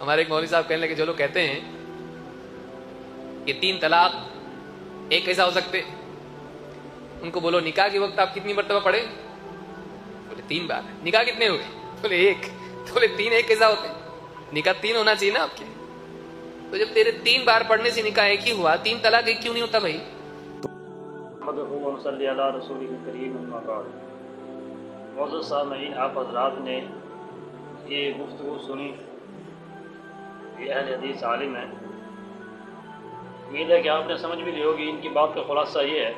ہمارے ایک مولوی صاحب کہنے لگے جو لوگ کہتے ہیں کہ 3 طلاق ایک کیسا ہو سکتے، ان کو بولو نکاح کے وقت آپ کتنی مرتبہ پڑھے؟ بولے 3 بار۔ نکاح کتنے ہوئے؟ بولے 1۔ بولے 3 ایک کیسا ہوتے؟ نکاح 3 ہونا چاہیے نا آپ کے۔ تو جب تیرے 3 بار پڑھنے سے نکاح ایک ہی ہوا، 3 طلاق ایک کیوں نہیں ہوتا بھائی؟ صلی اللہ رسول کریم اما بعد۔ معزز سامعین، آپ حضرات نے یہ گفتگو سنی، یہ اہل حدیث عالم ہیں، امید ہے کہ آپ نے سمجھ بھی لی ہوگی۔ ان کی بات کا خلاصہ یہ ہے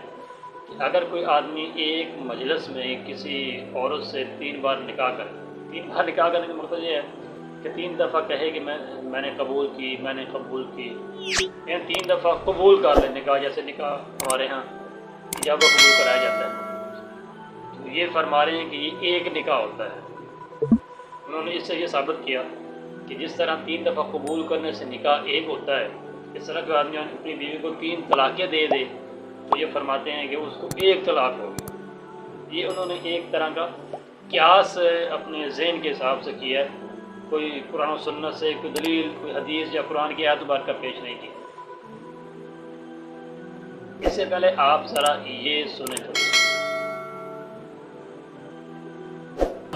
کہ اگر کوئی آدمی ایک مجلس میں کسی عورت سے 3 بار نکاح کرے، 3 بار نکاح کرنے کا مطلب یہ ہے کہ 3 دفعہ کہے کہ میں نے قبول کی، میں نے قبول کی، یعنی 3 دفعہ قبول کر لے نکاح، جیسے نکاح ہمارے ہاں ایجاب و قبول کرایا جاتا ہے، تو یہ فرما رہے ہیں کہ یہ ایک نکاح ہوتا ہے۔ انہوں نے اس سے یہ ثابت کیا کہ جس طرح 3 دفعہ قبول کرنے سے نکاح ایک ہوتا ہے، اس طرح کوئی آدمی اپنی بیوی کو 3 طلاقیں دے دے تو یہ فرماتے ہیں کہ اس کو ایک طلاق ہوگی۔ یہ انہوں نے ایک طرح کا قیاس اپنے ذہن کے حساب سے کیا ہے، کوئی قرآن و سنت سے کوئی دلیل، کوئی حدیث یا قرآن کی آیت بار کا پیش نہیں کی۔ اس سے پہلے آپ ذرا یہ سنیں تھوڑی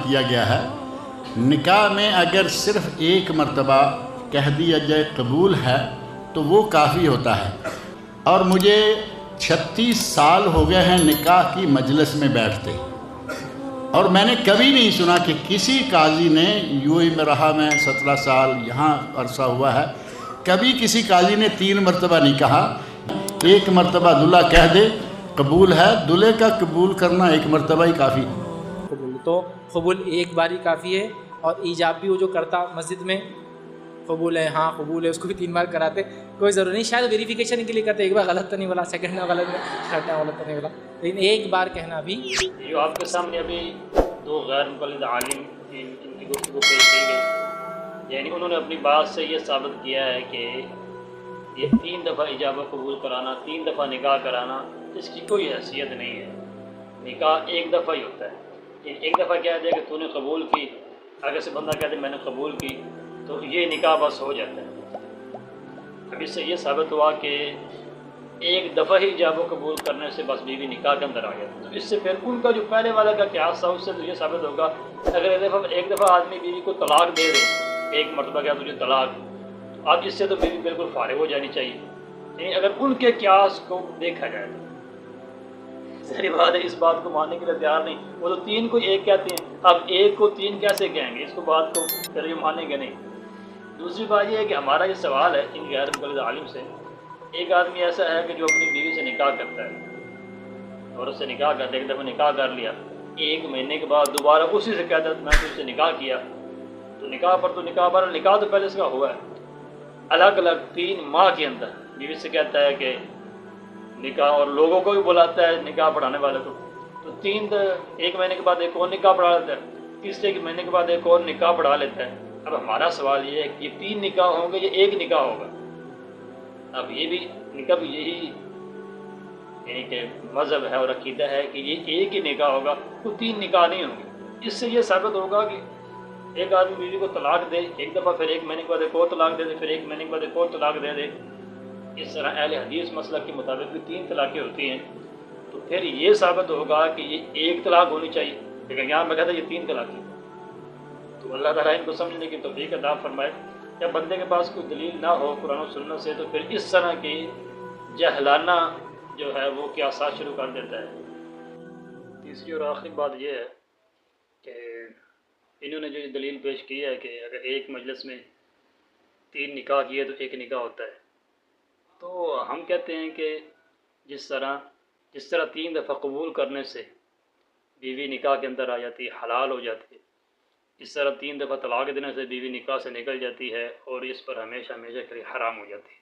کیا گیا ہے، نکاح میں اگر صرف ایک مرتبہ کہہ دیا جائے قبول ہے تو وہ کافی ہوتا ہے۔ اور مجھے 36 سال ہو گئے ہیں نکاح کی مجلس میں بیٹھتے، اور میں نے کبھی نہیں سنا کہ کسی قاضی نے، یوں ہی میں رہا، میں 17 سال یہاں عرصہ ہوا ہے، کبھی کسی قاضی نے 3 مرتبہ نہیں کہا۔ ایک مرتبہ دلہا کہہ دے قبول ہے، دلہے کا قبول کرنا ایک مرتبہ ہی کافی۔ قبول تو قبول ایک بار ہی کافی ہے، اور ایجاب بھی وہ جو کرتا مسجد میں قبول ہے، ہاں قبول ہے، اس کو بھی 3 بار کراتے، کوئی ضروری نہیں، شاید ویریفیکیشن کے لیے کرتے، ایک بار غلط تو نہیں بولا، سیکنڈ میں غلط تھرڈ میں غلط تو نہیں بولا، لیکن ایک بار کہنا بھی۔ جو آپ کے سامنے ابھی 2 غیر مقلد عالم ان کی گفتگو پیش کی گئی، یعنی انہوں نے اپنی بات سے یہ ثابت کیا ہے کہ یہ 3 دفعہ اجابہ قبول کرانا، 3 دفعہ نکاح کرانا، اس کی کوئی حیثیت نہیں ہے۔ نکاح ایک دفعہ ہی ہوتا ہے۔ ایک دفعہ کہہ دے کہ تو نے قبول کی، اگر سے بندہ کہہ دے میں نے قبول کی، تو یہ نکاح بس ہو جاتا ہے۔ اب اس سے یہ ثابت ہوا کہ ایک دفعہ ہی ایجاب و قبول کرنے سے بس بیوی نکاح کے اندر آ گیا، تو اس سے پھر ان کا جو پہلے والا کا قیاس تھا، اس سے تو یہ ثابت ہوگا اگر ایک دفعہ آدمی بیوی کو طلاق دے دے، ایک مرتبہ کیا تجھے طلاق، اب اس سے تو بیوی بالکل فارغ ہو جانی چاہیے۔ یعنی اگر ان کے قیاس کو دیکھا جائے تو ظاہری بات ہے اس بات کو ماننے کے لیے تیار نہیں، وہ تو 3 کو 1 کہتے ہیں، اب 1 کو 3 کیسے کہیں گے؟ اس کو بات کو پھر یہ مانیں گے نہیں۔ دوسری بات یہ ہے کہ ہمارا یہ سوال ہے ان غیر مقلد عالم سے، ایک آدمی ایسا ہے کہ جو اپنی بیوی سے نکاح کرتا ہے، عورت سے نکاح کرتا ہے، ایک دفعہ نکاح کر لیا، 1 مہینے کے بعد دوبارہ اسی سے کہتا ہے میں تجھ سے نکاح کیا، تو نکاح پر تو نکاح پر، نکاح تو پہلے اس کا ہوا ہے، الگ الگ 3 ماہ کے اندر بیوی سے کہتا ہے کہ نکاح، اور لوگوں کو بھی بلاتا ہے نکاح پڑھانے والے کو، تو 1 مہینے کے بعد ایک اور نکاح پڑھا لیتا ہے، تیسرے مہینے کے بعد ایک اور نکاح پڑھا لیتا ہے۔ اب ہمارا سوال یہ ہے کہ یہ 3 نکاح ہوں گے یا 1 نکاح ہوگا؟ اب یہ بھی نکاح بھی یہی یعنی کہ مذہب ہے اور عقیدہ ہے کہ یہ ایک ہی نکاح ہوگا، تو 3 نکاح نہیں ہوں گے۔ اس سے یہ ثابت ہوگا کہ ایک آدمی بیوی کو طلاق دے ایک دفعہ، پھر 1 مہینے کے بعد ایک اور طلاق دے دے، پھر 1 مہینے کے بعد ایک اور طلاق دے دے، اس طرح اہل حدیث مسلک کے مطابق بھی 3 طلاقیں ہوتی ہیں، تو پھر یہ ثابت ہوگا کہ یہ 1 طلاق ہونی چاہیے، لیکن یہاں میں کہتا یہ 3 طلاقیں۔ تو اللہ تعالیٰ ان کو سمجھنے کی توفیق عطا فرمائے۔ جب بندے کے پاس کوئی دلیل نہ ہو قرآن و سنت سے، تو پھر اس طرح کی جہلانہ جو ہے وہ قیاسات شروع کر دیتا ہے۔ تیسری اور آخری بات یہ ہے کہ انہوں نے جو دلیل پیش کی ہے کہ اگر ایک مجلس میں 3 نکاح کیے تو 1 نکاح ہوتا ہے، تو ہم کہتے ہیں کہ جس طرح 3 دفعہ قبول کرنے سے بیوی نکاح کے اندر آ جاتی ہے، حلال ہو جاتی ہے، اس طرح 3 دفعہ طلاق دینے سے بیوی نکاح سے نکل جاتی ہے اور اس پر ہمیشہ ہمیشہ کے لیے حرام ہو جاتی ہے۔